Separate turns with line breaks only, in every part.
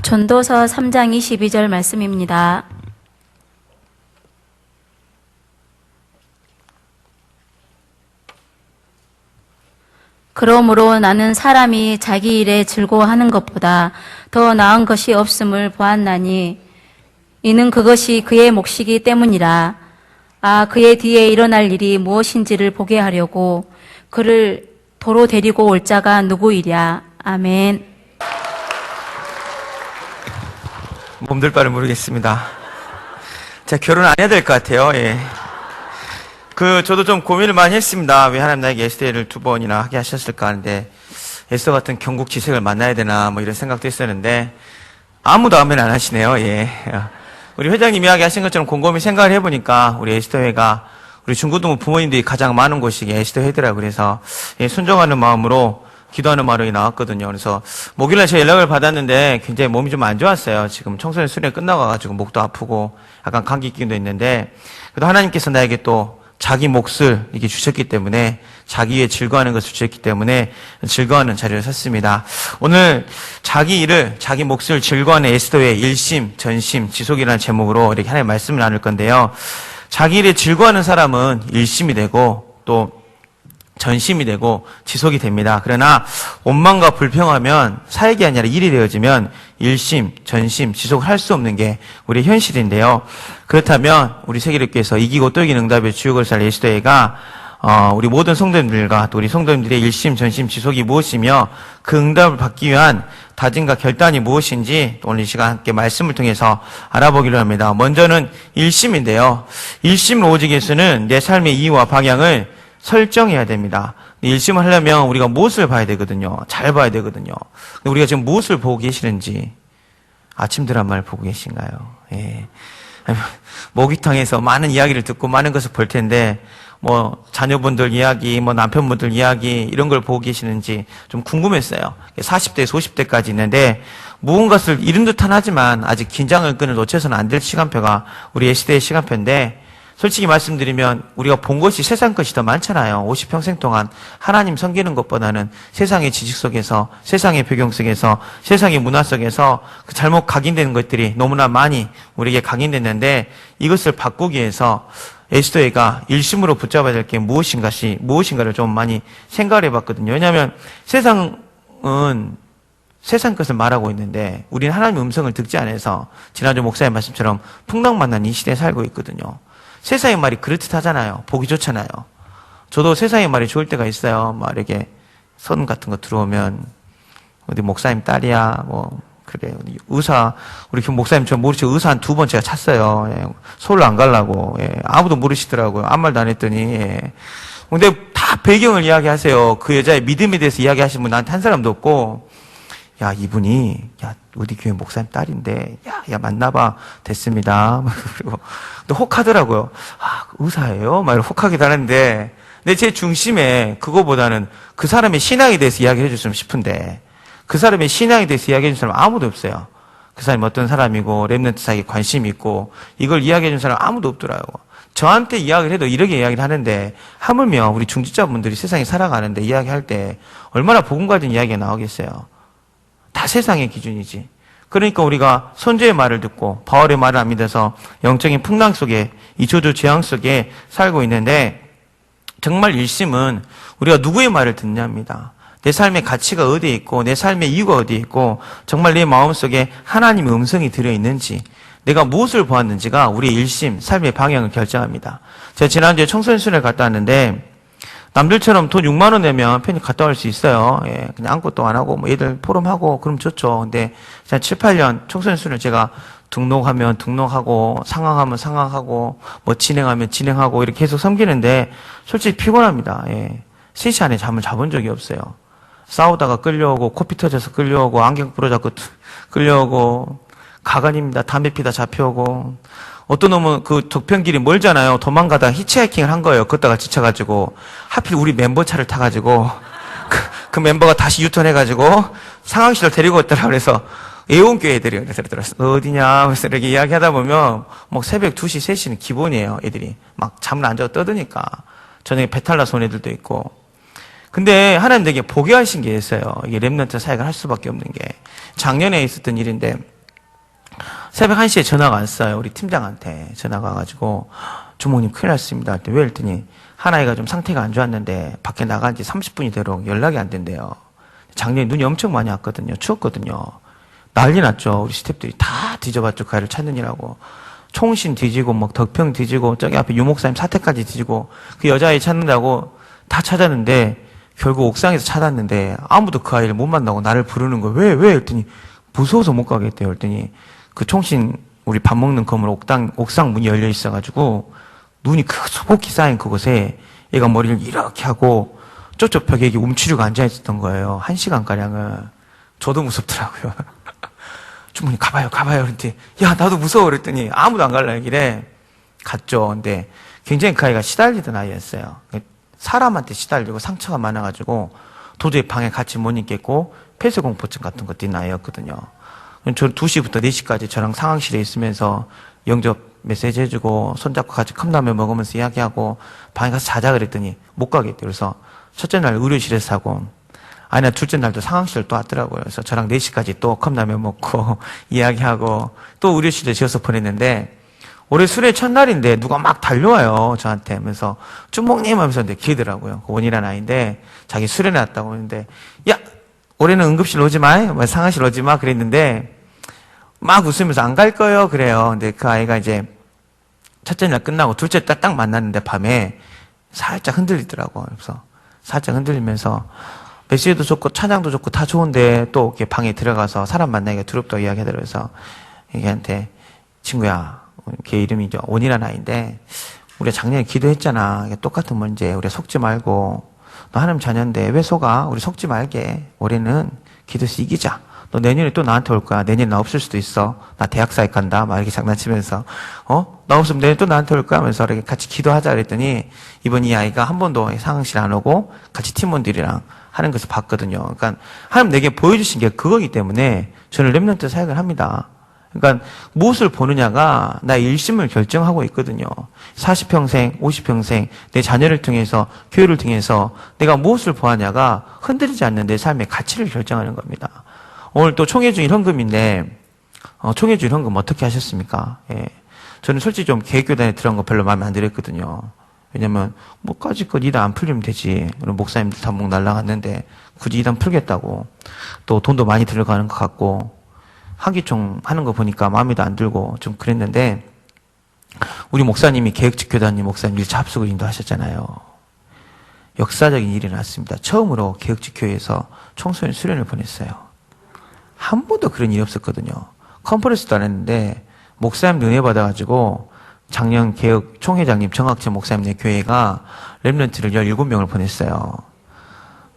전도서 3장 22절 말씀입니다. 그러므로 나는 사람이 자기 일에 즐거워하는 것보다 더 나은 것이 없음을 보았나니 이는 그것이 그의 몫이기 때문이라. 그의 뒤에 일어날 일이 무엇인지를 보게 하려고 그를 도로 데리고 올 자가 누구이랴. 아멘.
몸둘 바를 모르겠습니다. 제가 결혼 안 해야 될 것 같아요. 예. 저도 좀 고민을 많이 했습니다. 왜 하나님 나에게 에스더를 2번이나 하게 하셨을까 하는데, 에스더 같은 경국지색을 만나야 되나, 이런 생각도 했었는데, 아무도 아멘 안 하시네요. 예. 우리 회장님이 이야기하신 것처럼 곰곰이 생각을 해보니까, 우리 에스더회가, 우리 중고등부 부모님들이 가장 많은 곳이 에스더회더라고요. 그래서, 순종하는 마음으로, 기도하는 마음이 나왔거든요. 그래서 목요일날 제가 연락을 받았는데 굉장히 몸이 좀 안 좋았어요. 지금 청소년 수련회 끝나가지고 목도 아프고 약간 감기 기운도 있는데, 그래도 하나님께서 나에게 또 자기 몫을 이렇게 주셨기 때문에, 자기 위해 즐거워하는 것을 주셨기 때문에 즐거워하는 자리를 섰습니다. 오늘 자기 일을, 자기 몫을 즐거워하는 에스더의 일심, 전심, 지속이라는 제목으로 이렇게 하나님의 말씀을 나눌 건데요. 자기 일에 즐거워하는 사람은 일심이 되고 또 전심이 되고 지속이 됩니다. 그러나 원망과 불평하면 사역이 아니라 일이 되어지면 일심, 전심, 지속을 할 수 없는 게 우리의 현실인데요. 그렇다면 우리 세계교회에서 이기고 또 이기는 응답의 주역을 살 에스더가 우리 모든 성도님들과 또 우리 성도님들의 일심, 전심, 지속이 무엇이며 그 응답을 받기 위한 다짐과 결단이 무엇인지 오늘 이 시간 함께 말씀을 통해서 알아보기로 합니다. 먼저는 일심인데요. 일심을 오직에 위해서는 내 삶의 이유와 방향을 설정해야 됩니다. 일심을 하려면 우리가 무엇을 봐야 되거든요. 잘 봐야 되거든요. 근데 우리가 지금 무엇을 보고 계시는지 아침 드라마를 보고 계신가요? 예. 목욕탕에서 많은 이야기를 듣고 많은 것을 볼 텐데 자녀분들 이야기, 남편분들 이야기 이런 걸 보고 계시는지 좀 궁금했어요. 40대에서 50대까지 있는데 무언가를 이룬 듯한 하지만 아직 긴장을 끈을 놓쳐서는 안 될 시간표가 우리 에스더의 시간표인데, 솔직히 말씀드리면 우리가 본 것이 세상 것이 더 많잖아요. 50평생 동안 하나님 섬기는 것보다는 세상의 지식 속에서, 세상의 배경 속에서, 세상의 문화 속에서 그 잘못 각인되는 것들이 너무나 많이 우리에게 각인됐는데, 이것을 바꾸기 위해서 에스더가 일심으로 붙잡아야 될 게 무엇인가를 좀 많이 생각을 해봤거든요. 왜냐하면 세상은 세상 것을 말하고 있는데 우리는 하나님의 음성을 듣지 않아서 지난주 목사의 말씀처럼 풍랑만난 이 시대에 살고 있거든요. 세상의 말이 그렇듯 하잖아요. 보기 좋잖아요. 저도 세상의 말이 좋을 때가 있어요. 이렇게 선 같은 거 들어오면 어디 목사님 딸이야, 그래. 의사, 우리 목사님 저 모르시고 의사 한 2번 제가 찼어요. 예. 서울로 안 가려고. 예. 아무도 모르시더라고요. 아무 말도 안 했더니. 예. 근데 다 배경을 이야기하세요. 그 여자의 믿음에 대해서 이야기하시는 분 나한테 한 사람도 없고, 야, 이분이, 우리 교회 목사님 딸인데, 만나봐. 됐습니다. 그리고, 또 혹하더라고요. 의사예요? 이렇게 혹하기도 하는데, 근데 제 중심에 그거보다는 그 사람의 신앙에 대해서 이야기를 해줬으면 싶은데, 그 사람의 신앙에 대해서 이야기해 준 사람 아무도 없어요. 그 사람이 어떤 사람이고, 렘넌트 사이에 관심이 있고, 이걸 이야기해 준 사람 아무도 없더라고요. 저한테 이야기를 해도 이렇게 이야기를 하는데, 하물며 우리 중직자분들이 세상에 살아가는데 이야기할 때, 얼마나 복음 가진 이야기가 나오겠어요. 다 세상의 기준이지. 그러니까 우리가 선조의 말을 듣고 바울의 말을 안 믿어서 영적인 풍랑 속에, 이초조 재앙 속에 살고 있는데, 정말 일심은 우리가 누구의 말을 듣냐입니다. 내 삶의 가치가 어디에 있고, 내 삶의 이유가 어디에 있고, 정말 내 마음속에 하나님의 음성이 들어있는지, 내가 무엇을 보았는지가 우리의 일심, 삶의 방향을 결정합니다. 제가 지난주에 청소년 수련회 갔다 왔는데, 남들처럼 돈 6만 원 내면 편히 갔다 올 수 있어요. 예, 그냥 아무것도 안 하고, 애들 포럼하고, 그럼 좋죠. 근데, 7, 8년 청소년 수련회 제가 등록하면 등록하고, 상황하면 상황하고, 진행하면 진행하고, 이렇게 계속 섬기는데, 솔직히 피곤합니다. 예. 3시 안에 잠을 자본 적이 없어요. 싸우다가 끌려오고, 코피 터져서 끌려오고, 안경 부러잡고 끌려오고, 가관입니다. 담배 피다 잡혀오고, 어떤 놈은 그 적편길이 멀잖아요. 도망가다가 히치하이킹을 한 거예요. 걷다가 지쳐가지고. 하필 우리 멤버 차를 타가지고, 그 멤버가 다시 유턴해가지고, 상황실로 데리고 왔더라. 그래서, 애원교회 애들이 들었어. 어디냐? 그래서 이렇게 이야기하다 보면, 새벽 2시, 3시는 기본이에요. 애들이. 잠을 안 자고 떠드니까. 저녁에 배탈 나서 온 애들도 있고. 근데 하나님 되게 보게 하신 게 있어요. 이게 렘넌트 사역을 할 수밖에 없는 게. 작년에 있었던 일인데, 새벽 1시에 전화가 왔어요. 우리 팀장한테 전화가 와가지고, 주목님 큰일 났습니다. 왜? 그랬더니, 하나이가 좀 상태가 안 좋았는데, 밖에 나간 지 30분이 되도록 연락이 안 된대요. 작년에 눈이 엄청 많이 왔거든요. 추웠거든요. 난리 났죠. 우리 스태프들이 다 뒤져봤죠. 그 아이를 찾느니라고. 총신 뒤지고, 막 덕평 뒤지고, 저기 앞에 유목사님 사택까지 뒤지고, 그 여자아이 찾는다고 다 찾았는데, 결국 옥상에서 찾았는데, 아무도 그 아이를 못 만나고 나를 부르는 거예요. 왜? 했더니, 무서워서 못 가겠대요. 했더니, 그 총신, 우리 밥 먹는 건물 옥상 문이 열려 있어가지고, 눈이 소복히 쌓인 그곳에 얘가 머리를 이렇게 하고, 저쪽 벽에 이게 움츠리고 앉아있었던 거예요. 1시간가량은. 저도 무섭더라고요. 주문이 가봐요. 그랬더니, 야, 나도 무서워. 그랬더니, 아무도 안 갈라 얘기래. 갔죠. 근데 굉장히 그 아이가 시달리던 아이였어요. 사람한테 시달리고 상처가 많아가지고 도저히 방에 같이 못 있겠고 폐쇄공포증 같은 것도 있는 아이였거든요. 저 2시부터 4시까지 저랑 상황실에 있으면서 영접 메시지 해주고 손잡고 같이 컵라면 먹으면서 이야기하고 방에 가서 자자 그랬더니 못 가겠대요. 그래서 첫째 날 의료실에서 자고 아니야 둘째 날도 상황실 또 왔더라고요. 그래서 저랑 4시까지 또 컵라면 먹고 이야기하고 또 의료실에 지어서 보냈는데 올해 수련회 첫날인데 누가 막 달려와요 저한테 하면서 주목님 하면서 근데 기더라고요. 원이라는 아이인데 자기 수련회 왔다고 하는데 야 올해는 응급실 오지 마, 상황실 오지 마 그랬는데 막 웃으면서 안 갈 거예요 그래요. 근데 그 아이가 이제 첫째 날 끝나고 둘째 날 딱 만났는데 밤에 살짝 흔들리더라고. 그래서 살짝 흔들리면서 메시지도 좋고 찬양도 좋고 다 좋은데 또 이렇게 방에 들어가서 사람 만나기가 두렵다고 이야기하더라고요. 그래서 얘한테 친구야 걔 이름이 원이라는 아이인데 우리가 작년에 기도했잖아. 똑같은 문제 우리 속지 말고 너 하나님 자녀인데 왜 속아? 우리 속지 말게. 올해는 기도해서 이기자. 너 내년에 또 나한테 올 거야. 내년에 나 없을 수도 있어. 나 대학 사역 간다. 막 이렇게 장난치면서 나 없으면 내년에 또 나한테 올 거야 하면서 이렇게 같이 기도하자 그랬더니 이번 이 아이가 한 번도 상황실 안 오고 같이 팀원들이랑 하는 것을 봤거든요. 그러니까 하나님 내게 보여주신 게 그거기 때문에 저는 렘넌트 사역을 합니다. 그러니까 무엇을 보느냐가 나의 일심을 결정하고 있거든요. 40평생, 50평생 내 자녀를 통해서 교회를 통해서 내가 무엇을 보았냐가 흔들리지 않는 내 삶의 가치를 결정하는 겁니다. 오늘 또 총회주일 헌금인데 총회주일 헌금 어떻게 하셨습니까? 예. 저는 솔직히 좀 계획교단에 들어간 거 별로 마음에 안 들었거든요. 왜냐면 뭐까지 거 이단 안 풀리면 되지. 목사님들 단목 날라갔는데 굳이 이단 풀겠다고. 또 돈도 많이 들어가는 것 같고 하기총 하는 거 보니까 마음에도 안 들고 좀 그랬는데 우리 목사님이 계획직교단님 목사님 1차 합숙을 인도하셨잖아요. 역사적인 일이 났습니다. 처음으로 계획직교회에서 청소년 수련을 보냈어요. 한 번도 그런 일이 없었거든요. 컨퍼런스도 안 했는데 목사님 은혜 받아가지고 작년 개혁 총회장님 정학재 목사님네 교회가 렘넌트를 17명을 보냈어요.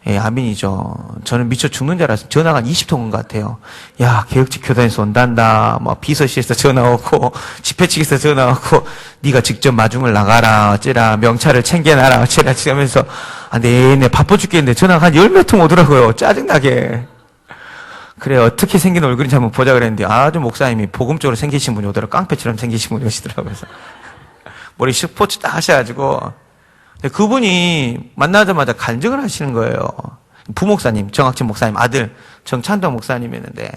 예, 아멘이죠. 저는 미쳐 죽는 줄 알았어요. 전화가 한 20통 온 것 같아요. 야, 개혁직 교단에서 온단다. 막 비서실에서 전화 오고, 집회 측에서 전화 오고, 네가 직접 마중을 나가라, 어쩌라, 명찰을 챙겨놔라, 어쩌라, 하면서, 내내 바빠 죽겠는데 전화가 한 10몇 통 오더라고요. 짜증나게. 그래, 어떻게 생긴 얼굴인지 한번 보자 그랬는데, 아주 목사님이 복음적으로 생기신 분이 오더라고요. 깡패처럼 생기신 분이 오시더라고요. 그래서 머리 스포츠 딱 하셔가지고, 그분이 만나자마자 간증을 하시는 거예요. 부목사님, 정학진 목사님 아들 정찬동 목사님이었는데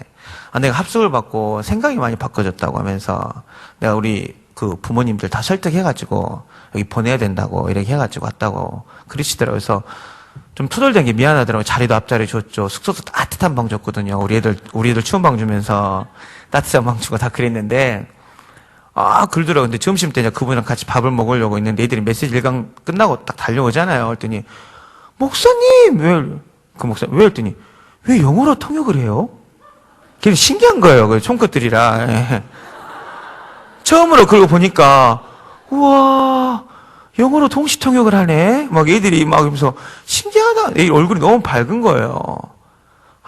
내가 합숙을 받고 생각이 많이 바꿔졌다고 하면서 내가 우리 그 부모님들 다 설득해가지고 여기 보내야 된다고 이렇게 해가지고 왔다고 그러시더라고요. 그래서 좀 투덜된 게 미안하더라고요. 자리도 앞자리 줬죠. 숙소도 따뜻한 방 줬거든요. 우리 애들 추운 방 주면서 따뜻한 방 주고 다 그랬는데 그러더라고요. 근데 점심 때 그분이랑 같이 밥을 먹으려고 있는데 애들이 메시지 1강 끝나고 딱 달려오잖아요. 그랬더니, 목사님! 왜? 했더니, 왜 영어로 통역을 해요? 걔는 신기한 거예요. 그 총것들이라. 예. 처음으로 그러고 보니까, 우와, 영어로 동시 통역을 하네? 막 애들이 막 이러면서, 신기하다. 애 얼굴이 너무 밝은 거예요.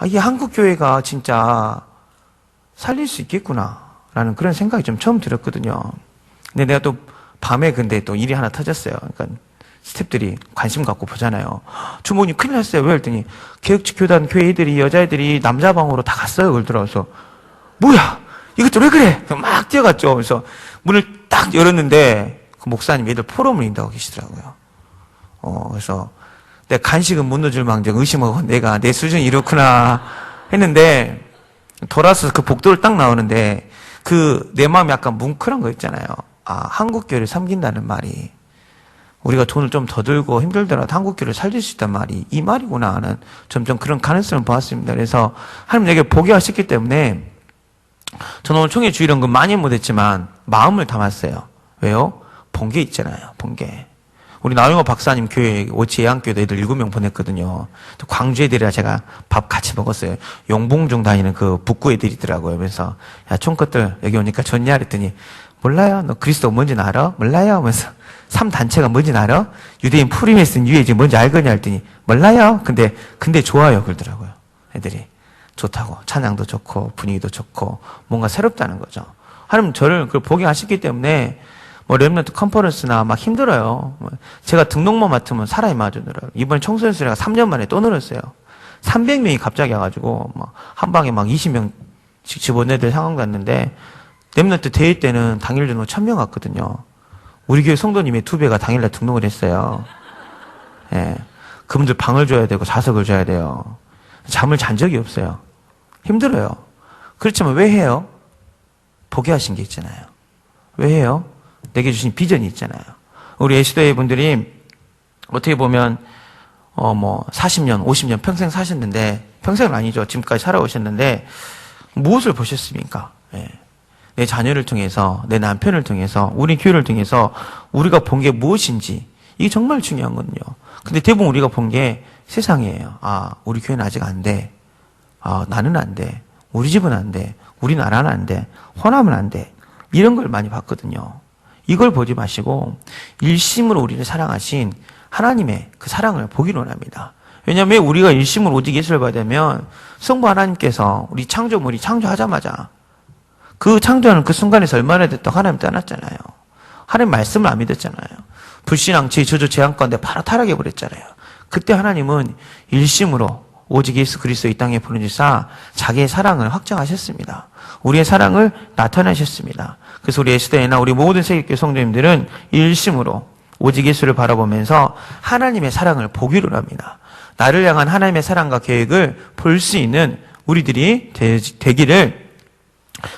이 한국교회가 진짜 살릴 수 있겠구나. 라는 그런 생각이 좀 처음 들었거든요. 근데 내가 또 밤에 근데 또 일이 하나 터졌어요. 그러니까 스태프들이 관심 갖고 보잖아요. 주모님 큰일 났어요. 왜? 했더니 개혁직교단 교회들이 여자애들이 남자방으로 다 갔어요. 그러더라고요. 뭐야? 이것도 왜 그래? 막 뛰어갔죠. 그래서 문을 딱 열었는데 그 목사님 애들 포럼을 인다고 계시더라고요. 그래서 내가 간식은 못 넣어줄 망정 의심하고 내가 내 수준이 이렇구나 했는데 돌아서 그 복도를 딱 나오는데 그 내 마음이 약간 뭉클한 거 있잖아요. 아, 한국교회를 섬긴다는 말이 우리가 돈을 좀 더 들고 힘들더라도 한국교회를 살릴 수 있단 말이 이 말이구나 하는 점점 그런 가능성을 보았습니다. 그래서 하나님 내게 보게 하셨기 때문에 저는 오늘 총회 주일원금 많이 못했지만 마음을 담았어요. 왜요? 본 게 있잖아요. 본 게. 우리 나영호 박사님 교회 오치 예안교회도 애들 7명 보냈거든요. 또 광주 애들이라 제가 밥 같이 먹었어요. 용봉중 다니는 그 북구 애들이더라고요. 그래서 야 총것들 여기 오니까 좋냐 그랬더니 몰라요. 너 그리스도 뭔지는 알아? 몰라요. 하면서 3단체가 뭔지는 알아? 유대인 푸리메슨 유해지 뭔지 알거냐 했더니 몰라요. 근데 좋아요 그러더라고요. 애들이 좋다고 찬양도 좋고 분위기도 좋고 뭔가 새롭다는 거죠. 하나님 저를 그걸 보게 하셨기 때문에 뭐 렘넌트 컨퍼런스나 막 힘들어요. 제가 등록만 맡으면 사람이 마주 늘어요. 이번에 청소년 수레가 3년 만에 또 늘었어요. 300명이 갑자기 와가지고 막 한 방에 막 20명씩 집어내들 상황 갔는데 렘넌트 대회 때는 당일 등록 1000명 왔거든요. 우리 교회 성도님의 2배가 당일날 등록을 했어요. 예. 그분들 방을 줘야 되고 좌석을 줘야 돼요. 잠을 잔 적이 없어요. 힘들어요. 그렇지만 왜 해요? 보게 하신 게 있잖아요. 왜 해요? 내게 주신 비전이 있잖아요. 우리 예수도의 분들이 어떻게 보면 40년, 50년 평생 사셨는데 평생은 아니죠. 지금까지 살아오셨는데 무엇을 보셨습니까? 예. 내 자녀를 통해서 내 남편을 통해서 우리 교회를 통해서 우리가 본 게 무엇인지 이게 정말 중요한 거든요. 근데 대부분 우리가 본 게 세상이에요. 아, 우리 교회는 아직 안 돼. 아, 나는 안 돼. 우리 집은 안 돼. 우리나라는 안 돼. 호남은 안 돼. 이런 걸 많이 봤거든요. 이걸 보지 마시고 일심으로 우리를 사랑하신 하나님의 그 사랑을 보기를 원합니다. 왜냐하면 우리가 일심으로 오직 예수를 받으면 성부 하나님께서 우리 창조물이 창조하자마자 그 창조하는 그 순간에서 얼마나 됐다고 하나님 떠났잖아요. 하나님 말씀을 안 믿었잖아요. 불신앙, 저주, 재앙 가운데 바로 타락해버렸잖아요. 그때 하나님은 일심으로 오직 예수 그리스도 이 땅에 보내주사 자기의 사랑을 확정하셨습니다. 우리의 사랑을 나타내셨습니다. 그래서 우리 예수대회나 우리 모든 세계교회 성도님들은 일심으로 오직 예수를 바라보면서 하나님의 사랑을 보기를 합니다. 나를 향한 하나님의 사랑과 계획을 볼 수 있는 우리들이 되기를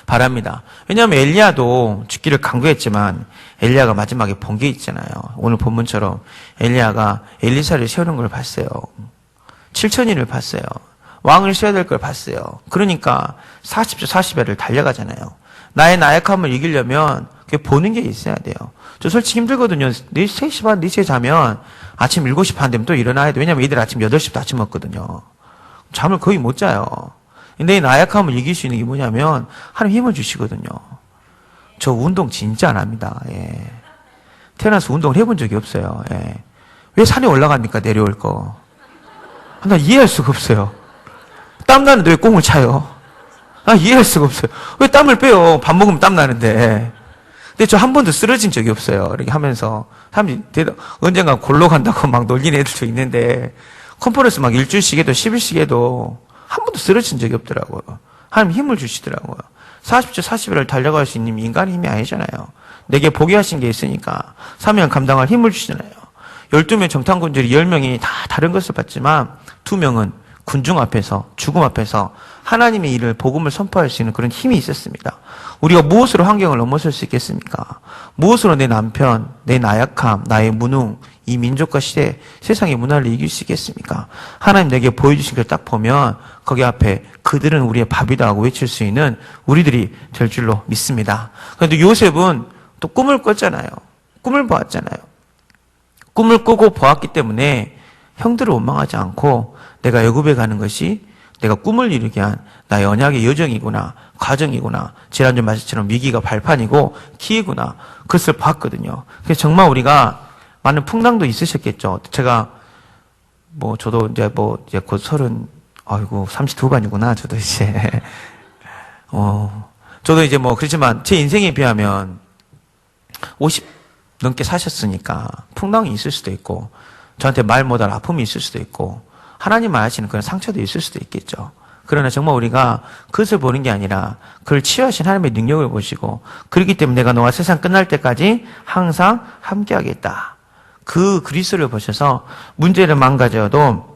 바랍니다. 왜냐하면 엘리야도 죽기를 강구했지만 엘리야가 마지막에 본 게 있잖아요. 오늘 본문처럼 엘리야가 엘리사를 세우는 걸 봤어요. 7,000일을 봤어요. 왕을 세워야 될 걸 봤어요. 그러니까 40주 40회를 달려가잖아요. 나의 나약함을 이기려면 그게 보는 게 있어야 돼요. 저 솔직히 힘들거든요. 3시 반, 4시에 자면 아침 7시 반 되면 또 일어나야 돼요. 왜냐면 이들 아침 8시부터 아침 먹거든요. 잠을 거의 못 자요. 근데 이 나약함을 이길 수 있는 게 뭐냐면 하나님 힘을 주시거든요. 저 운동 진짜 안 합니다. 예. 태어나서 운동을 해본 적이 없어요. 예. 왜 산에 올라갑니까? 내려올 거. 나 이해할 수가 없어요. 땀 나는데 왜 꽁을 차요? 나 이해할 수가 없어요. 왜 땀을 빼요? 밥 먹으면 땀 나는데. 근데 저 한 번도 쓰러진 적이 없어요. 이렇게 하면서. 사람들이 언젠가 골로 간다고 막 놀리는 애들도 있는데, 컨퍼런스 막 일주일씩 해도 10일씩 해도 한 번도 쓰러진 적이 없더라고요. 하나님 힘을 주시더라고요. 40주 40일을 달려갈 수 있는 인간의 힘이 아니잖아요. 내게 보게 하신 게 있으니까 사명 감당할 힘을 주시잖아요. 12명 정탐꾼들이 10명이 다 다른 것을 봤지만 2명은 군중 앞에서 죽음 앞에서 하나님의 일을 복음을 선포할 수 있는 그런 힘이 있었습니다. 우리가 무엇으로 환경을 넘어설 수 있겠습니까? 무엇으로 내 남편, 내 나약함, 나의 무능, 이 민족과 시대, 세상의 문화를 이길 수 있겠습니까? 하나님 내게 보여주신 걸 딱 보면 거기 앞에 그들은 우리의 밥이다 하고 외칠 수 있는 우리들이 될 줄로 믿습니다. 그런데 요셉은 또 꿈을 꿨잖아요. 꿈을 보았잖아요. 꿈을 꾸고 보았기 때문에 형들을 원망하지 않고 내가 애굽에 가는 것이 내가 꿈을 이루게 한 나의 언약의 여정이구나, 과정이구나, 지난주 말씀처럼 위기가 발판이고 기회구나, 그것을 봤거든요. 그래서 정말 우리가 많은 풍랑도 있으셨겠죠. 제가 저도 이제 곧 32반이구나, 저도 이제. 저도 이제 그렇지만 제 인생에 비하면 50 넘게 사셨으니까 풍랑이 있을 수도 있고, 저한테 말 못할 아픔이 있을 수도 있고, 하나님만 아시는 그런 상처도 있을 수도 있겠죠. 그러나 정말 우리가 그것을 보는 게 아니라 그를 치유하신 하나님의 능력을 보시고, 그렇기 때문에 내가 너와 세상 끝날 때까지 항상 함께하겠다. 그 그리스도를 보셔서 문제를 망가져도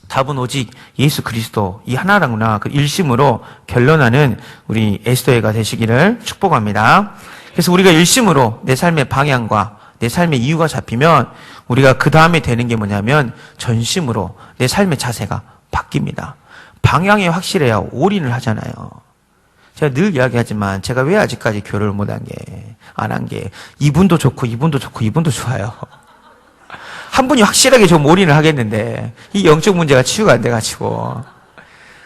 답은 오직 예수 그리스도 이 하나라구나 그 일심으로 결론하는 우리 에스더가 되시기를 축복합니다. 그래서 우리가 일심으로 내 삶의 방향과 내 삶의 이유가 잡히면 우리가 그 다음에 되는 게 뭐냐면 전심으로 내 삶의 자세가 바뀝니다. 방향이 확실해야 올인을 하잖아요. 제가 늘 이야기하지만 제가 왜 아직까지 교류를 안 한 게 이분도 좋고 이분도 좋고 이분도 좋아요. 한 분이 확실하게 좀 올인을 하겠는데 이 영적 문제가 치유가 안 돼가지고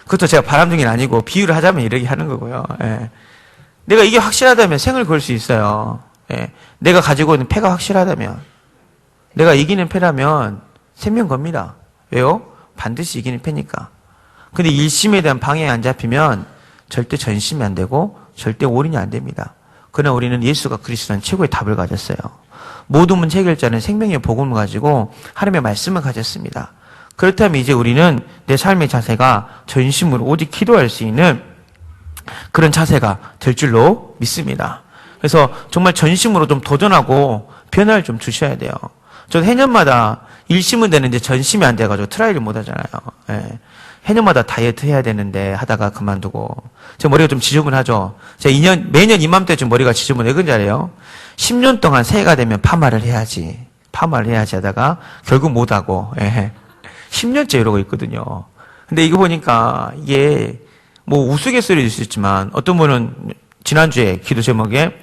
그것도 제가 바람둥이는 아니고 비유를 하자면 이렇게 하는 거고요. 예. 내가 이게 확실하다면 생을 걸 수 있어요. 예. 내가 가지고 있는 패가 확실하다면 내가 이기는 패라면 생명 겁니다. 왜요? 반드시 이기는 패니까. 근데 일심에 대한 방향이 안 잡히면 절대 전심이 안 되고 절대 올인이 안 됩니다. 그러나 우리는 예수가 그리스도는 최고의 답을 가졌어요. 모든 문제 해결자는 생명의 복음을 가지고 하나님의 말씀을 가졌습니다. 그렇다면 이제 우리는 내 삶의 자세가 전심으로 오직 기도할 수 있는 그런 자세가 될 줄로 믿습니다. 그래서 정말 전심으로 좀 도전하고 변화를 좀 주셔야 돼요. 저는 해년마다 일심은 되는데 전심이 안 돼가지고 트라이를 못 하잖아요. 예. 해년마다 다이어트 해야 되는데 하다가 그만두고. 제 머리가 좀 지저분하죠. 제가 매년 이맘때쯤 머리가 지저분해. 왜 그런지 알아요? 10년 동안 새해가 되면 파마를 해야지 하다가 결국 못하고, 예. 10년째 이러고 있거든요. 근데 이거 보니까 이게 뭐 우스갯소리일 수 있지만 어떤 분은 지난주에 기도 제목에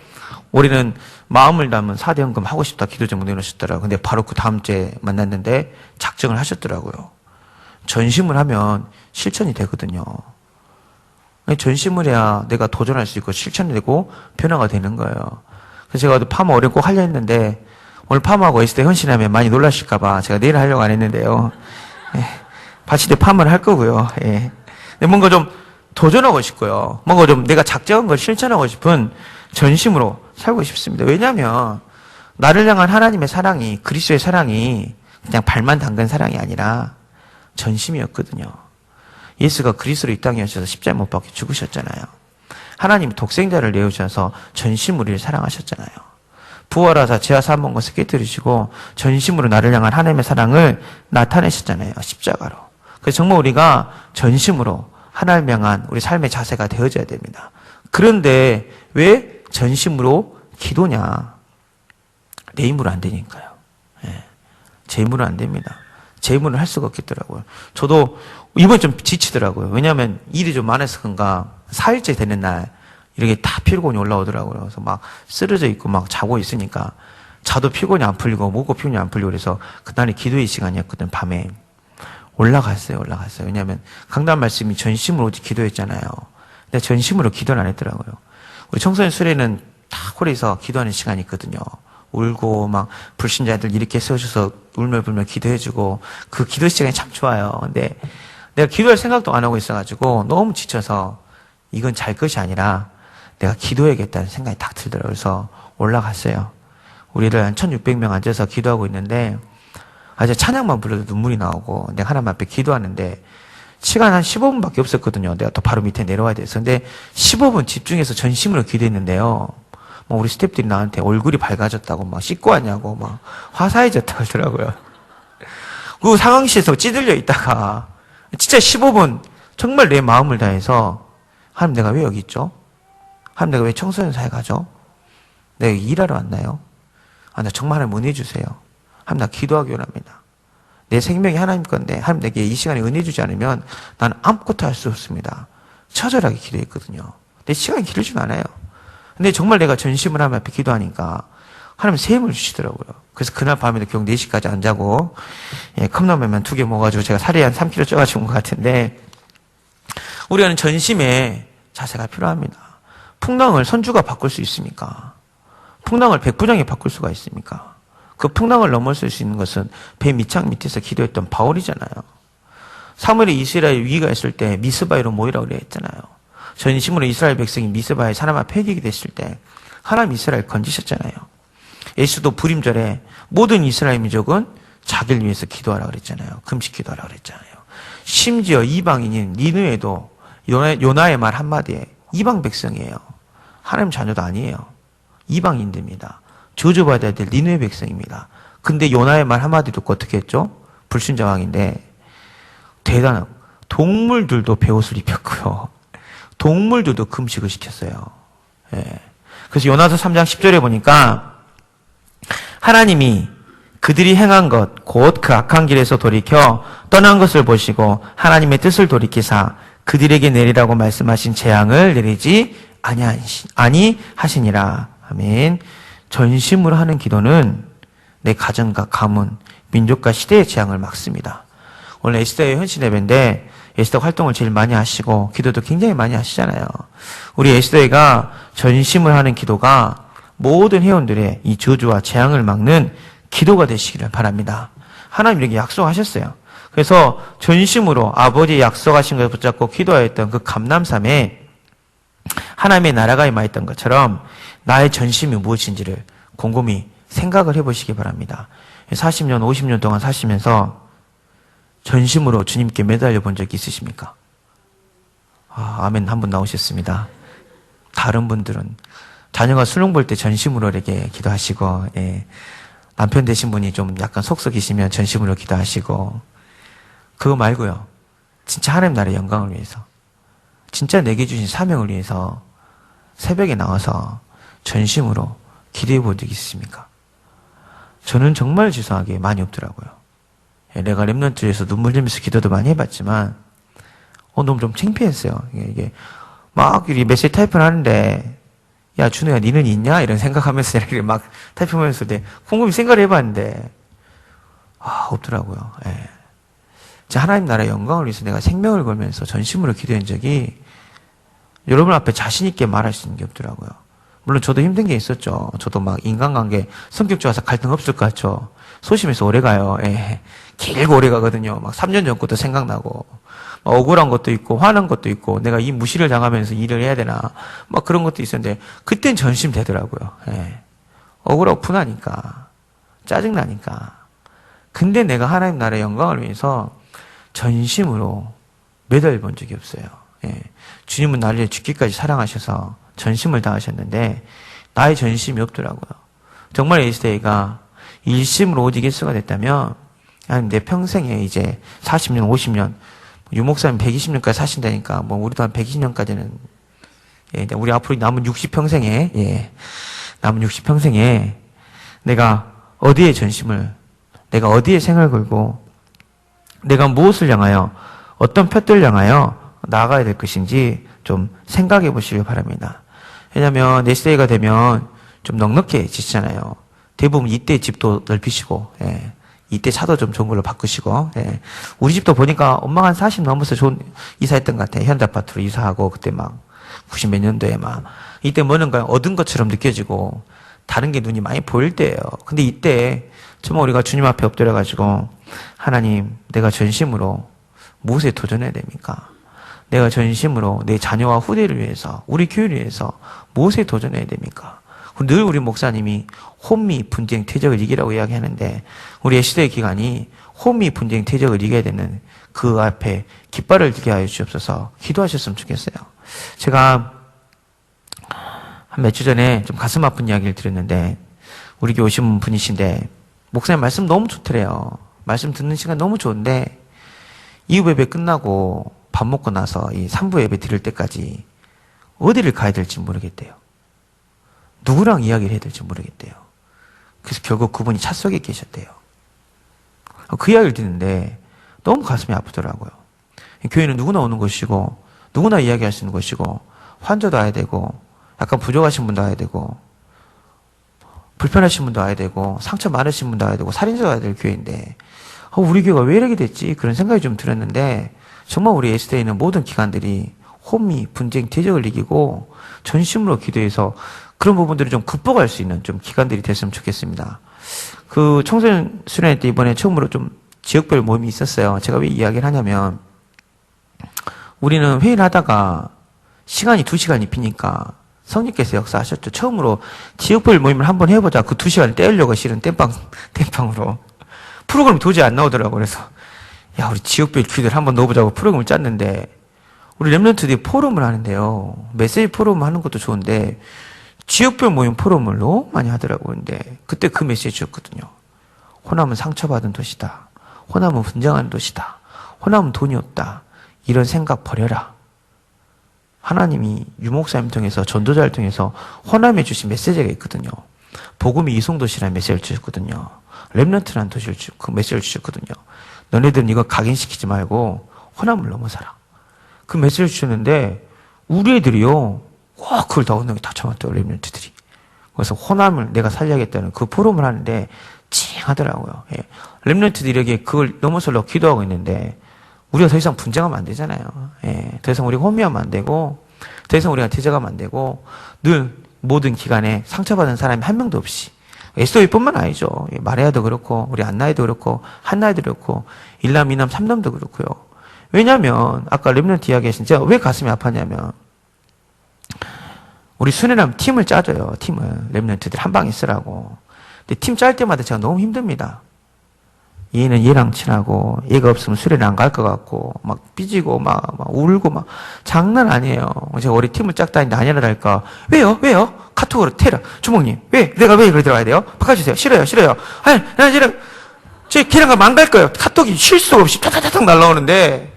올해는 마음을 담은 4대 헌금 하고 싶다 기도 제목 내놓으셨더라고요. 근데 바로 그 다음 주에 만났는데 작정을 하셨더라고요. 전심을 하면 실천이 되거든요. 전심을 해야 내가 도전할 수 있고 실천이 되고 변화가 되는 거예요. 그래서 제가 파마 올해 꼭 하려 했는데 오늘 파마하고 있을 때 헌신하면 많이 놀라실까봐 제가 내일 하려고 안 했는데요. 예, 바칠 때 파마를 할 거고요. 예. 근데 뭔가 좀 도전하고 싶고요. 뭔가 좀 내가 작정한 걸 실천하고 싶은 전심으로 살고 싶습니다. 왜냐하면 나를 향한 하나님의 사랑이 그리스도의 사랑이 그냥 발만 담근 사랑이 아니라 전심이었거든요. 예수가 그리스도로 이 땅에 오셔서 십자가에 못 박혀 죽으셨잖아요. 하나님이 독생자를 내어주셔서 전심으로 우리를 사랑하셨잖아요. 부활하사 죄와 사함한 것을 깨뜨리시고 전심으로 나를 향한 하나님의 사랑을 나타내셨잖아요. 십자가로. 그래서 정말 우리가 전심으로 하나님을 향한 우리 삶의 자세가 되어져야 됩니다. 그런데 왜 전심으로 기도냐? 내 힘으로 안 되니까요. 예. 제 힘으로 안 됩니다. 제 힘으로는 할 수가 없겠더라고요. 저도 이번에 좀 지치더라고요. 왜냐하면 일이 좀 많아서 그런가 4일째 되는 날 이렇게 다 피곤이 올라오더라고요. 그래서 막 쓰러져 있고 막 자고 있으니까 자도 피곤이 안 풀리고 목도 피곤이 안 풀리고 그래서 그날이 기도의 시간이었거든. 밤에 올라갔어요. 왜냐하면 강단 말씀이 전심으로 오직 기도했잖아요. 근데 전심으로 기도는 안 했더라고요. 우리 청소년 수련은 다 홀에서 기도하는 시간이 있거든요. 울고 막 불신자들 이렇게 세워줘서 울며불며 기도해주고 그 기도 시간이 참 좋아요. 근데 내가 기도할 생각도 안 하고 있어가지고 너무 지쳐서 이건 잘 것이 아니라 내가 기도해야겠다는 생각이 딱 들더라고요. 그래서 올라갔어요. 우리를 한 1600명 앉아서 기도하고 있는데 아주 찬양만 불러도 눈물이 나오고 내가 하나님 앞에 기도하는데 시간 한 15분밖에 없었거든요. 내가 또 바로 밑에 내려와야 돼서. 근데 15분 집중해서 전심으로 기도했는데요. 뭐 우리 스태프들이 나한테 얼굴이 밝아졌다고 막 씻고 왔냐고 막 화사해졌다고 하더라고요. 그 상황실에서 찌들려 있다가 진짜 15분 정말 내 마음을 다해서 하나님 내가 왜 여기 있죠? 하나님 내가 왜 청소년사에 가죠? 내가 일하러 왔나요? 나 정말 하나님 은혜 주세요. 하나님 나 기도하기 원합니다. 내 생명이 하나님 건데 하나님 내게 이 시간에 은혜 주지 않으면 나는 아무것도 할 수 없습니다. 처절하게 기도했거든요. 내 시간이 길지는 않아요. 근데 정말 내가 전심을 하나님 앞에 기도하니까 하나님 새 힘을 주시더라고요. 그래서 그날 밤에도 결국 4시까지 안 자고 컵라면만 2개 먹어가지고 제가 살이 한 3kg 쪄가지고 온 것 같은데 우리는 전심의 자세가 필요합니다. 풍랑을 선주가 바꿀 수 있습니까? 풍랑을 백부장이 바꿀 수가 있습니까? 그 풍랑을 넘어설 수 있는 것은 배 밑창 밑에서 기도했던 바울이잖아요. 사무엘이 이스라엘 위기가 있을 때 미스바이로 모이라고 그랬잖아요. 전심으로 이스라엘 백성이 미스바에 사람 앞에 회개하게 됐을 때 하나님 이스라엘 건지셨잖아요. 예수도 부림절에 모든 이스라엘 민족은 자기를 위해서 기도하라 그랬잖아요. 금식 기도하라 그랬잖아요. 심지어 이방인인 니느웨도 요나의 말 한마디에 이방 백성이에요. 하나님 자녀도 아니에요. 이방인들입니다. 저주받아야 될 니느웨 백성입니다. 근데 요나의 말 한마디 듣고 어떻게 했죠? 불순종왕인데 대단하고 동물들도 베옷을 입혔고요. 동물들도 금식을 시켰어요. 예. 그래서 요나서 3장 10절에 보니까 하나님이 그들이 행한 것, 곧 그 악한 길에서 돌이켜 떠난 것을 보시고 하나님의 뜻을 돌이키사 그들에게 내리라고 말씀하신 재앙을 내리지 아니하시니라. 아멘. 전심으로 하는 기도는 내 가정과 가문, 민족과 시대의 재앙을 막습니다. 오늘 에스더의 헌신 예배인데 에스더 활동을 제일 많이 하시고 기도도 굉장히 많이 하시잖아요. 우리 에스더가 전심을 하는 기도가 모든 회원들의 이 저주와 재앙을 막는 기도가 되시기를 바랍니다. 하나님 이렇게 약속하셨어요. 그래서 전심으로 아버지의 약속하신 것을 붙잡고 기도하였던 그 감람산에 하나님의 나라가 임하였던 것처럼 나의 전심이 무엇인지를 곰곰이 생각을 해보시기 바랍니다. 40년, 50년 동안 사시면서 전심으로 주님께 매달려 본 적이 있으십니까? 아멘 한 분 나오셨습니다. 다른 분들은 자녀가 수능 볼 때 전심으로 이렇게 기도하시고, 예. 남편 되신 분이 좀 약간 속썩이시면 전심으로 기도하시고, 그거 말고요. 진짜 하나님 나라의 영광을 위해서, 진짜 내게 주신 사명을 위해서 새벽에 나와서 전심으로 기도해 본 적이 있습니까? 저는 정말 죄송하게 많이 없더라고요. 내가 렘넌트에서 눈물 흘리면서 기도도 많이 해봤지만, 너무 좀 창피했어요. 이게 막 메시지 타이프를 하는데, 야, 준호야, 니는 있냐? 이런 생각하면서 이렇게 막 타이핑하면서 곰곰이 생각을 해봤는데, 없더라고요. 예. 하나님 나라의 영광을 위해서 내가 생명을 걸면서 전심으로 기도한 적이 여러분 앞에 자신있게 말할 수 있는 게 없더라고요. 물론 저도 힘든 게 있었죠. 저도 막 인간관계, 성격 좋아서 갈등 없을 것 같죠. 소심해서 오래 가요. 예. 길고 오래 가거든요. 막 3년 전 것도 생각나고, 막 억울한 것도 있고, 화난 것도 있고, 내가 이 무시를 당하면서 일을 해야 되나, 막 그런 것도 있었는데, 그땐 전심 되더라고요. 예. 억울하고 분하니까, 짜증나니까. 근데 내가 하나님 나라의 영광을 위해서 전심으로 매달려 본 적이 없어요. 예. 주님은 나를 죽기까지 사랑하셔서 전심을 다하셨는데, 나의 전심이 없더라고요. 정말 에스더가 일심으로 오직 일수가 됐다면, 내 평생에 이제 40년, 50년, 유목사님 120년까지 사신다니까, 우리도 한 120년까지는, 예, 우리 앞으로 남은 60평생에, 예, 남은 60평생에 내가 어디에 전심을, 내가 어디에 생을 걸고, 내가 무엇을 향하여, 어떤 표들을 향하여 나아가야 될 것인지 좀 생각해 보시길 바랍니다. 왜냐면, 내 시대가 되면 좀 넉넉해지시잖아요. 대부분 이때 집도 넓히시고, 예. 이때 차도 좀 좋은 걸로 바꾸시고, 예. 우리 집도 보니까 엄마가 한 40 넘어서 좋은, 이사했던 것 같아요. 현대아파트로 이사하고, 그때 막, 90 몇 년도에 막, 이때 뭐는가 얻은 것처럼 느껴지고, 다른 게 눈이 많이 보일 때예요. 근데 이때, 정말 우리가 주님 앞에 엎드려가지고, 하나님, 내가 전심으로 무엇에 도전해야 됩니까? 내가 전심으로 내 자녀와 후대를 위해서, 우리 교회를 위해서 무엇에 도전해야 됩니까? 늘 우리 목사님이 혼미, 분쟁, 퇴적을 이기라고 이야기하는데 우리 시대의 기간이 혼미, 분쟁, 퇴적을 이겨야 되는 그 앞에 깃발을 들게 하여 주옵소서. 기도하셨으면 좋겠어요. 제가 한 몇 주 전에 좀 가슴 아픈 이야기를 들었는데 우리 교회 오신 분이신데 목사님 말씀 너무 좋더래요. 말씀 듣는 시간 너무 좋은데 2부 예배 끝나고 밥 먹고 나서 이 3부 예배 드릴 때까지 어디를 가야 될지 모르겠대요. 누구랑 이야기를 해야 될지 모르겠대요. 그래서 결국 그분이 차 속에 계셨대요. 그 이야기를 듣는데 너무 가슴이 아프더라고요. 교회는 누구나 오는 곳이고 누구나 이야기할 수 있는 곳이고 환자도 와야 되고 약간 부족하신 분도 와야 되고 불편하신 분도 와야 되고 상처 많으신 분도 와야 되고 살인자도 와야 될 교회인데 우리 교회가 왜 이렇게 됐지? 그런 생각이 좀 들었는데 정말 우리 에스더에 있는 모든 기관들이 혼미, 분쟁, 대적을 이기고 전심으로 기도해서 그런 부분들을 좀 극복할 수 있는 좀 기관들이 됐으면 좋겠습니다. 그 청소년 수련회 때 이번에 처음으로 좀 지역별 모임이 있었어요. 제가 왜 이야기를 하냐면 우리는 회의를 하다가 시간이 2시간이 비니까 성령께서 역사하셨죠. 처음으로 지역별 모임을 한번 해보자. 그 2시간을 떼려고 실은 땜빵으로. 프로그램이 도저히 안 나오더라고요. 그래서 야, 우리 지역별 기도를 한번 넣어보자고 프로그램을 짰는데 우리 렘넌트들이 포럼을 하는데요. 메시지 포럼 하는 것도 좋은데 지역별 모임 포럼을 너무 많이 하더라고요. 근데 그때 그 메시지였거든요. 호남은 상처받은 도시다. 호남은 분쟁하는 도시다. 호남은 돈이 없다. 이런 생각 버려라. 하나님이 유목사님 통해서 전도자를 통해서 호남에 주신 메시지가 있거든요. 복음이 이송도시라는 메시지를 주셨거든요. 렘넌트라는 그 메시지를 주셨거든요. 너네들은 이거 각인시키지 말고 호남을 넘어서라. 그 메시지를 주셨는데 우리 애들이요. 와, 그걸 다 언덕에 다 쳐맞더라고요. 렘넌트들이. 그래서 호남을 내가 살려야겠다는 그 포럼을 하는데 찡하더라고요. 예. 렘넌트들에게 그걸 넘어서려고 기도하고 있는데 우리가 더 이상 분쟁하면 안 되잖아요. 예. 더 이상 우리가 혼미하면 안 되고 더 이상 우리가 대적하면 안 되고 늘 모든 기간에 상처받은 사람이 한 명도 없이 SOE뿐만 아니죠. 예. 마레아도 그렇고 우리 안나이도 그렇고 한나이도 그렇고 일남, 이남, 삼남도 그렇고요. 왜냐하면 아까 렘넌트 이야기하신 제가 왜 가슴이 아팠냐면 우리 순회남 팀을 짜줘요. 팀을 렘넌트들 한 방에 쓰라고. 근데 팀 짤 때마다 제가 너무 힘듭니다. 얘는 얘랑 친하고 얘가 없으면 수련회 안 갈 것 같고 막 삐지고 막 울고 막 장난 아니에요. 제가 우리 팀을 짝 다니는데 아니라 달까 왜요? 카톡으로 테러 주목님 내가 왜 그래 들어가야 돼요? 바꿔주세요. 싫어요. 아니 난 쟤랑 걔랑 가면 안 갈 거예요. 카톡이 쉴 수가 없이 타타타닥 날라오는데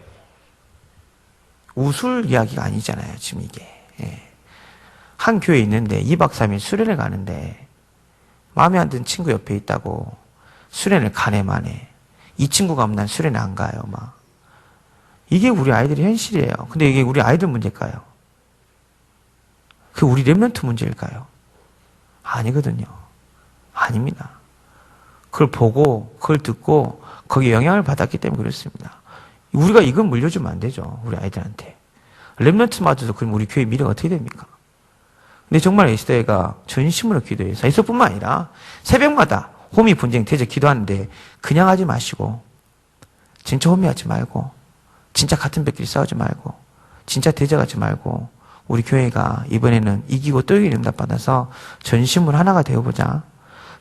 웃을 이야기가 아니잖아요. 지금 이게. 예. 한 교회에 있는데 2박 3일 수련회 가는데 마음에 안 드는 친구 옆에 있다고 수련을 가네 마네. 이 친구가 하면 난 수련을 안 가요. 막 이게 우리 아이들의 현실이에요. 근데 이게 우리 아이들 문제일까요? 그 우리 렘넌트 문제일까요? 아니거든요. 아닙니다. 그걸 보고 그걸 듣고 거기에 영향을 받았기 때문에 그렇습니다. 우리가 이건 물려주면 안 되죠. 우리 아이들한테. 렘넌트마저도 그럼 우리 교회 미래가 어떻게 됩니까? 근데 정말 에스더가 전심으로 기도해서 에스더뿐만 아니라 새벽마다 호미 분쟁 대적 기도하는데 그냥 하지 마시고 진짜 호미하지 말고 진짜 같은 벽끼리 싸우지 말고 진짜 대적하지 말고 우리 교회가 이번에는 이기고 또 이기는 응답 받아서 전심으로 하나가 되어보자.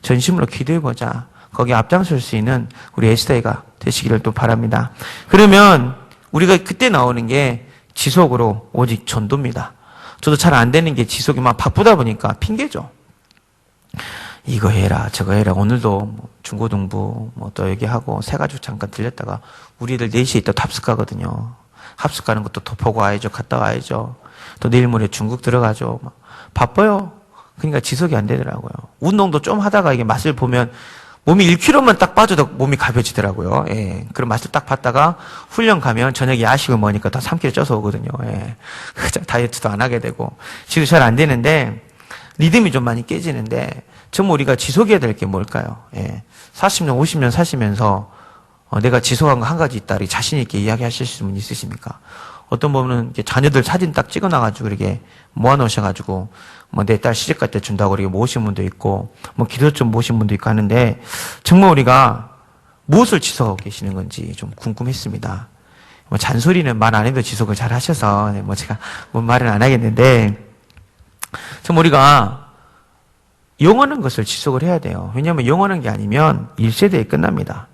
전심으로 기도해보자. 거기에 앞장설 수 있는 우리 에스더가 되시기를 또 바랍니다. 그러면 우리가 그때 나오는 게 지속으로 오직 전도입니다. 저도 잘 안 되는 게 지속이 막 바쁘다 보니까 핑계죠. 이거 해라 저거 해라. 오늘도 뭐 중고등부 뭐 또 얘기하고 새가지고 잠깐 들렸다가 우리 애들 4시에 있다 합숙 가거든요. 합숙 가는 것도 더 보고 와야죠. 갔다 와야죠. 또 내일 모레 중국 들어가죠. 막 바빠요. 그러니까 지속이 안 되더라고요. 운동도 좀 하다가 이게 맛을 보면 몸이 1kg만 딱 빠져도 몸이 가벼워지더라고요. 예. 그런 맛을 딱 봤다가 훈련 가면 저녁에 야식을 먹으니까 다 3kg 쪄서 오거든요. 예. 다이어트도 안 하게 되고. 지금 잘 안 되는데 리듬이 좀 많이 깨지는데 정말 우리가 지속해야 될 게 뭘까요? 예. 40년, 50년 사시면서 내가 지속한 거 한 가지 있다. 이렇게 자신 있게 이야기하실 수 있는 분 있으십니까? 어떤 분은 자녀들 사진 딱 찍어놔가지고 이렇게 모아놓으셔가지고 뭐 내 딸 시집갈 때 준다고 이렇게 모으신 분도 있고 뭐 기도 좀 모으신 분도 있고 하는데 정말 우리가 무엇을 지속하고 계시는 건지 좀 궁금했습니다. 뭐 잔소리는 말 안 해도 지속을 잘 하셔서 뭐 제가 뭔 말은 안 하겠는데 좀 우리가 영원한 것을 지속을 해야 돼요. 왜냐하면 영원한 게 아니면 1세대에 끝납니다.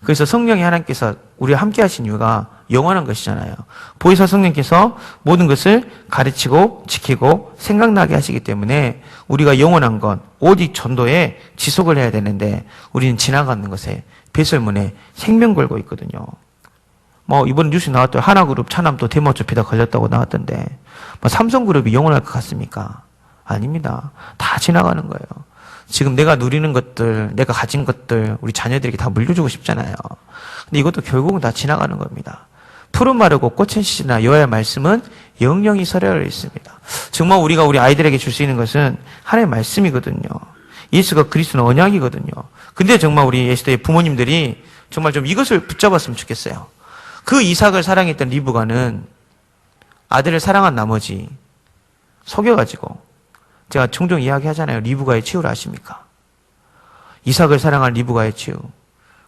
그래서 성령이 하나님께서 우리와 함께 하신 이유가 영원한 것이잖아요. 보혜사 성령께서 모든 것을 가르치고 지키고 생각나게 하시기 때문에 우리가 영원한 건 오직 전도에 지속을 해야 되는데 우리는 지나가는 것에 배설문에 생명 걸고 있거든요. 뭐 이번 뉴스 나왔던 하나그룹 차남 또 대모초피다 걸렸다고 나왔던데 뭐 삼성그룹이 영원할 것 같습니까? 아닙니다. 다 지나가는 거예요. 지금 내가 누리는 것들, 내가 가진 것들 우리 자녀들에게 다 물려주고 싶잖아요. 근데 이것도 결국은 다 지나가는 겁니다. 푸른 마르고 꽃은 시지나 여호와의 말씀은 영영이 서려져 있습니다. 정말 우리가 우리 아이들에게 줄 수 있는 것은 하나님의 말씀이거든요. 예수가 그리스도는 언약이거든요. 근데 정말 우리 예수의 부모님들이 정말 좀 이것을 붙잡았으면 좋겠어요. 그 이삭을 사랑했던 리브가는 아들을 사랑한 나머지 속여가지고 제가 종종 이야기하잖아요. 리브가의 최후를 아십니까? 이삭을 사랑한 리브가의 최후.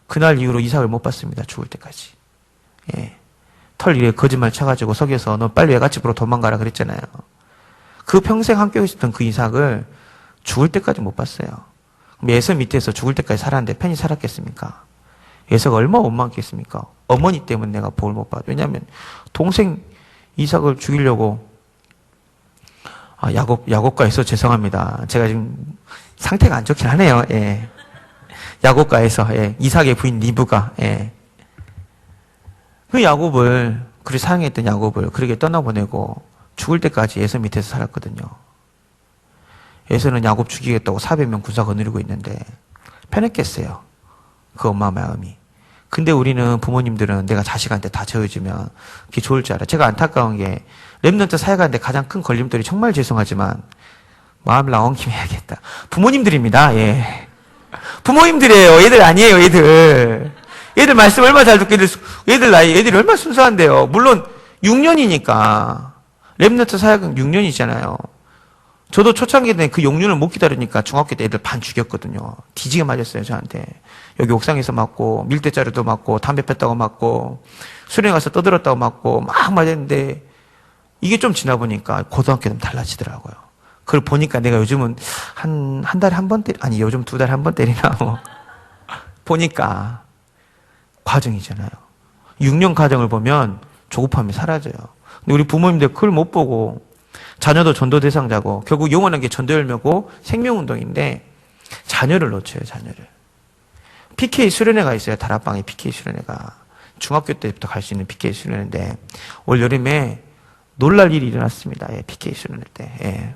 그날 이후로 이삭을 못 봤습니다. 죽을 때까지. 예. 털 위에 거짓말 쳐가지고 속여서 너 빨리 외갓집으로 도망가라 그랬잖아요. 그 평생 함께 있었던 그 이삭을 죽을 때까지 못 봤어요. 그럼 예서 밑에서 죽을 때까지 살았는데 편히 살았겠습니까? 예서가 얼마나 원망했겠습니까? 어머니 때문에 내가 복을 못 받아. 왜냐하면 동생 이삭을 죽이려고 야곱과 에서 죄송합니다. 제가 지금 상태가 안 좋긴 하네요. 예. 야곱가에서, 예, 이삭의 부인 리브가, 예. 그 야곱을, 그리 사랑했던 야곱을 그렇게 떠나보내고 죽을 때까지 에서 밑에서 살았거든요. 에서는 야곱 죽이겠다고 400명 군사 거느리고 있는데 편했겠어요. 그 엄마 마음이. 근데 우리는 부모님들은 내가 자식한테 다 져주면 그게 좋을 줄 알아. 제가 안타까운 게 랩런트 사역하는데 가장 큰 걸림돌이 정말 죄송하지만 마음을 나온 김에 해야겠다. 부모님들입니다. 예. 부모님들이에요. 얘들 아니에요. 얘들 말씀 얼마나 잘 듣고 얘들 나이 애들이 얼마나 순수한데요. 물론 6년이니까 랩런트 사역은 6년이잖아요. 저도 초창기 때 그 6년을 못 기다리니까 중학교 때 애들 반 죽였거든요. 뒤지게 맞았어요, 저한테. 여기 옥상에서 맞고, 밀대자루도 맞고, 담배 폈다고 맞고, 수련회 가서 떠들었다고 맞고, 막 맞았는데, 이게 좀 지나 보니까 고등학교 되면 달라지더라고요. 그걸 보니까 내가 요즘은 한 달에 한 번 아니, 요즘 2달에 한 번 때리나, 뭐. 보니까, 과정이잖아요. 6년 과정을 보면 조급함이 사라져요. 근데 우리 부모님들 그걸 못 보고, 자녀도 전도 대상자고 결국 영원한 게 전도 열매고 생명운동인데 자녀를 놓쳐요. 자녀를. PK 수련회가 있어요. 다락방에 PK 수련회가. 중학교 때부터 갈 수 있는 PK 수련회인데 올 여름에 놀랄 일이 일어났습니다. 예, PK 수련회 때. 예.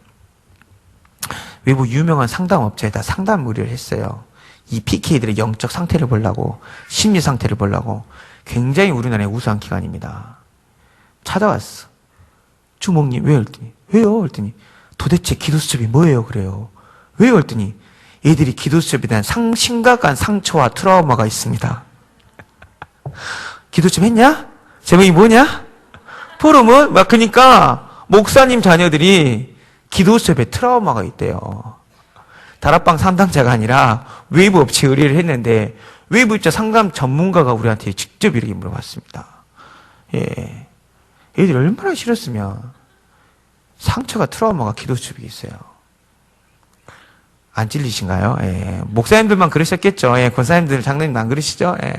외부 유명한 상담업체에다 상담 의뢰를 했어요. 이 PK들의 영적 상태를 보려고 심리 상태를 보려고 굉장히 우리나라의 우수한 기관입니다. 찾아왔어. 주목님 왜? 했더니 왜요? 했더니 도대체 기도 수첩이 뭐예요? 그래요. 왜요? 했더니 애들이 기도 수첩에 대한 심각한 상처와 트라우마가 있습니다. 기도 수첩 했냐? 제목이 뭐냐? 포럼은 막 그러니까 목사님 자녀들이 기도 수첩에 트라우마가 있대요. 다락방 상담자가 아니라 외부 업체 의뢰를 했는데 외부 입자 상담 전문가가 우리한테 직접 이렇게 물어봤습니다. 예. 애들이 얼마나 싫었으면 상처가 트라우마가 기도수첩이 있어요. 안 찔리신가요? 예. 목사님들만 그러셨겠죠. 예. 권사님들, 장로님 안 그러시죠? 예.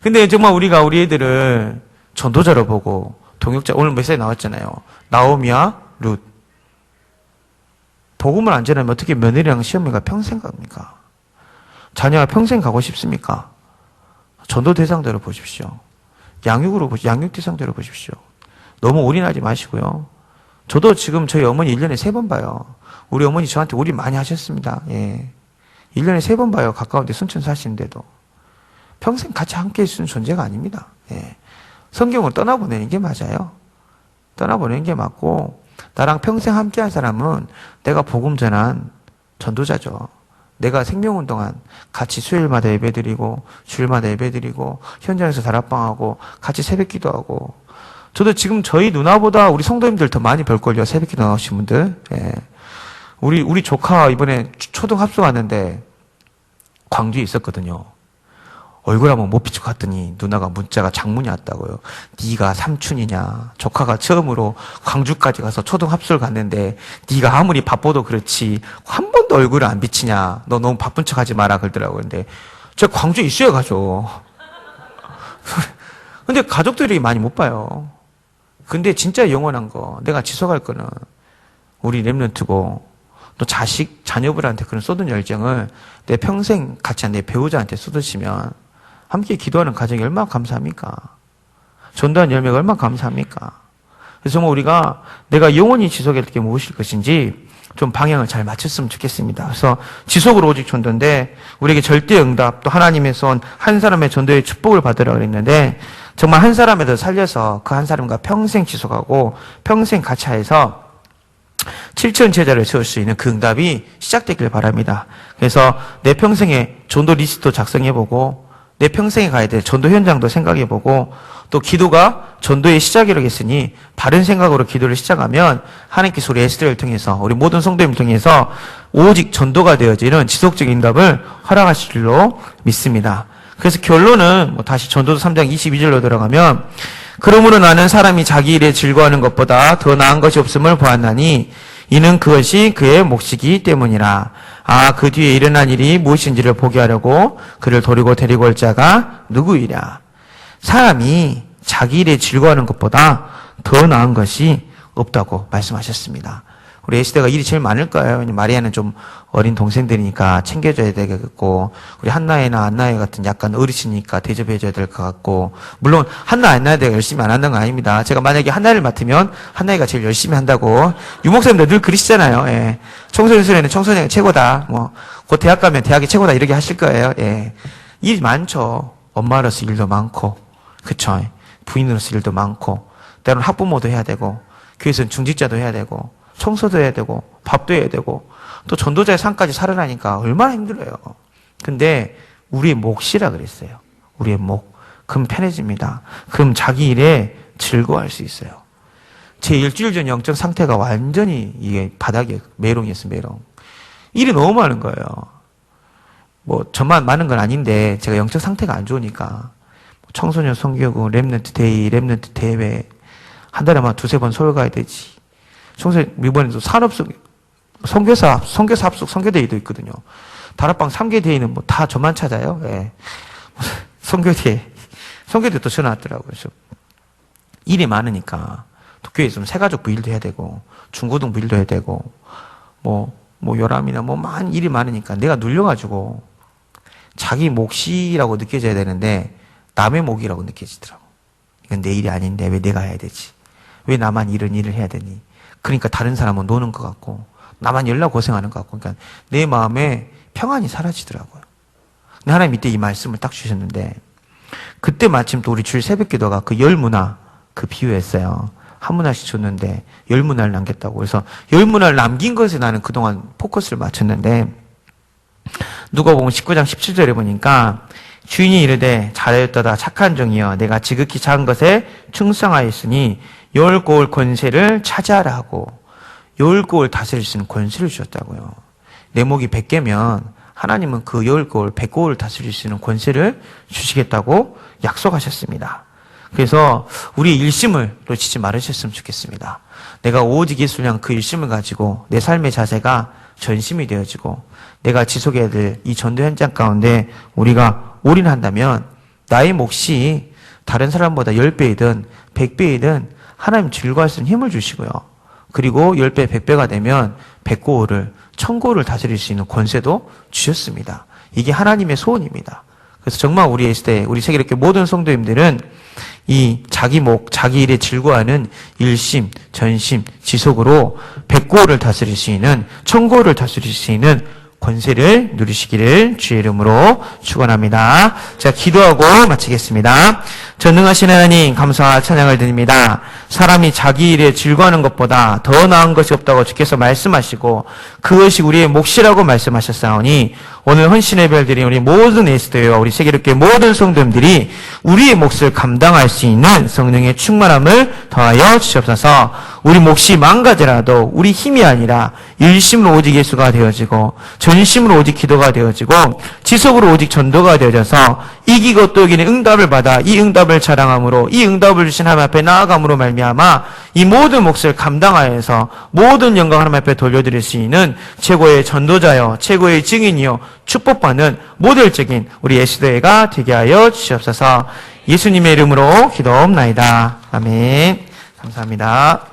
근데 정말 우리가 우리 애들을 전도자로 보고 동역자, 오늘 메시지 나왔잖아요. 나오미와 룻. 복음을 안 전하면 어떻게 며느리랑 시어머니가 평생 갑니까? 자녀가 평생 가고 싶습니까? 전도 대상자로 보십시오. 양육 대상자로 보십시오. 너무 올인하지 마시고요. 저도 지금 저희 어머니 1년에 3번 봐요. 우리 어머니 저한테 올인 많이 하셨습니다. 예. 1년에 3번 봐요. 가까운데 순천 사시는데도. 평생 같이 함께 있는 존재가 아닙니다. 예. 성경을 떠나보내는 게 맞아요. 떠나보내는 게 맞고, 나랑 평생 함께 한 사람은 내가 복음 전한 전도자죠. 내가 생명운동한 같이 수요일마다 예배드리고 주일마다 예배드리고 현장에서 다락방하고 같이 새벽기도하고 저도 지금 저희 누나보다 우리 성도님들 더 많이 벌걸요. 새벽기도 나오신 분들. 예. 우리 조카 이번에 초등 합숙 왔는데 광주에 있었거든요. 얼굴 한번 못 비추고 갔더니 누나가 문자가 장문이 왔다고요. 네가 삼촌이냐. 조카가 처음으로 광주까지 가서 초등 합숙을 갔는데 네가 아무리 바빠도 그렇지 한 번도 얼굴을 안 비치냐. 너 너무 바쁜 척하지 마라 그러더라고요. 근데 제가 광주에 있어야 가죠. 근데 가족들이 많이 못 봐요. 근데 진짜 영원한 거 내가 지속할 거는 우리 랩런트고 또 자녀들한테 그런 쏟은 열정을 내 평생 같이 한 내 배우자한테 쏟으시면 함께 기도하는 가정이 얼마나 감사합니까? 전도하는 열매가 얼마나 감사합니까? 그래서 정말 우리가 내가 영원히 지속할 게 무엇일 것인지 좀 방향을 잘 맞췄으면 좋겠습니다. 그래서 지속으로 오직 전도인데 우리에게 절대 응답 또 하나님의 손 한 사람의 전도의 축복을 받으라 그랬는데 정말 한 사람에 더 살려서 그 한 사람과 평생 지속하고 평생 같이 해서 7천 제자를 세울 수 있는 그 응답이 시작되길 바랍니다. 그래서 내 평생에 전도 리스트도 작성해보고 내 평생에 가야 될 전도 현장도 생각해보고 또 기도가 전도의 시작이라고 했으니 바른 생각으로 기도를 시작하면 하나님께서 우리 에스더를 통해서 우리 모든 성도님을 통해서 오직 전도가 되어지는 지속적인 응답을 허락하실 줄로 믿습니다. 그래서 결론은 다시 전도서 3장 22절로 들어가면 그러므로 나는 사람이 자기 일에 즐거워하는 것보다 더 나은 것이 없음을 보았나니 이는 그것이 그의 몫이기 때문이라. 그 뒤에 일어난 일이 무엇인지를 보게 하려고 그를 데리고 올 자가 누구이랴. 사람이 자기 일에 즐거워하는 것보다 더 나은 것이 없다고 말씀하셨습니다. 우리 S대가 일이 제일 많을 거예요. 마리아는 좀 어린 동생들이니까 챙겨줘야 되겠고, 우리 한나애나 안나애 같은 약간 어리시니까 대접해줘야 될 것 같고, 물론 한나 안나애가 열심히 안 한다는 건 아닙니다. 제가 만약에 한나애를 맡으면 한나애가 제일 열심히 한다고 유목사님도 늘 그러시잖아요. 예. 청소년수련회는 청소년이 최고다. 뭐 곧 대학 가면 대학이 최고다 이렇게 하실 거예요. 예. 일이 많죠. 엄마로서 일도 많고, 그쵸? 부인으로서 일도 많고, 때로는 학부모도 해야 되고, 교회에서는 중직자도 해야 되고, 청소도 해야 되고, 밥도 해야 되고, 또 전도자의 삶까지 살아나니까 얼마나 힘들어요. 근데 우리의 몫이라 그랬어요. 우리의 몫. 그럼 편해집니다. 그럼 자기 일에 즐거워할 수 있어요. 제 일주일 전 영적 상태가 완전히 이게 바닥에 메롱이었어요, 메롱. 일이 너무 많은 거예요. 뭐 저만 많은 건 아닌데 제가 영적 상태가 안 좋으니까 청소년 선교구, 렘넌트 데이, 렘넌트 대회 한 달에 막 2-3번 서울 가야 되지. 청소년 이번에도 산업성 선교사 합숙 선교대회도 있거든요. 다락방 3개 대회는 뭐 다 저만 찾아요. 예. 선교대회 또 전화 왔더라고요. 그래서 일이 많으니까 또 교회에 있으면 새가족부 일도 해야 되고 중고등부 일도 해야 되고 뭐 요람이나 뭐 많은 일이 많으니까 내가 눌려가지고 자기 몫이라고 느껴져야 되는데 남의 몫이라고 느껴지더라고. 이건 내 일이 아닌데 왜 내가 해야 되지? 왜 나만 이런 일을 해야 되니? 그러니까 다른 사람은 노는 것 같고 나만 열나 고생하는 것 같고 그러니까 내 마음에 평안이 사라지더라고요. 근데 하나님 이때 이 말씀을 딱 주셨는데 그때 마침 또 우리 주일 새벽기도가 그 10문화 그 비유했어요. 한 문화씩 줬는데 10문화를 남겼다고. 그래서 10문화를 남긴 것에 나는 그동안 포커스를 맞췄는데 누가복음 19장 17절에 보니까 주인이 이르되 잘하였도다 착한 종이여 내가 지극히 작은 것에 충성하였으니 10고을 권세를 차지하라 하고 10고을 다스릴 수 있는 권세를 주셨다고요. 내 목이 100개면 하나님은 그 10고을 100고을 다스릴 수 있는 권세를 주시겠다고 약속하셨습니다. 그래서 우리 일심을 놓치지 말으셨으면 좋겠습니다. 내가 오직 예수를 그 일심을 가지고 내 삶의 자세가 전심이 되어지고 내가 지속해야 될 이 전도 현장 가운데 우리가 올인한다면 나의 몫이 다른 사람보다 10배이든 100배이든 하나님 즐거워할 수 있는 힘을 주시고요. 그리고 10배, 100배가 되면 100고를 1000고를 다스릴 수 있는 권세도 주셨습니다. 이게 하나님의 소원입니다. 그래서 정말 우리 S대, 우리 세계롭게 모든 성도님들은 이 자기 목, 자기 일에 즐거워하는 일심, 전심, 지속으로 100고를 다스릴 수 있는 1000고를 다스릴 수 있는 권세를 누리시기를 주의 이름으로 축원합니다. 자, 기도하고 마치겠습니다. 전능하신 하나님 감사와 찬양을 드립니다. 사람이 자기 일에 즐거워하는 것보다 더 나은 것이 없다고 주께서 말씀하시고 그것이 우리의 몫이라고 말씀하셨사오니 오늘 헌신의 별들이 우리 모든 에스더와 우리 세계롭게 모든 성도님들이 우리의 몫을 감당할 수 있는 성령의 충만함을 더하여 주시옵소서. 우리 몫이 망가지라도 우리 힘이 아니라 일심으로 오직 예수가 되어지고 전심으로 오직 기도가 되어지고 지속으로 오직 전도가 되어져서 이기고 또 이기는 응답을 받아 이 응답을 자랑함으로 이 응답을 주신 하나님 앞에 나아감으로 말미암아 이 모든 몫을 감당하여서 모든 영광 하나님 앞에 돌려드릴 수 있는 최고의 전도자여 최고의 증인이요 축복받는 모델적인 우리 예수대회가 되게 하여 주시옵소서. 예수님의 이름으로 기도옵나이다. 아멘. 감사합니다.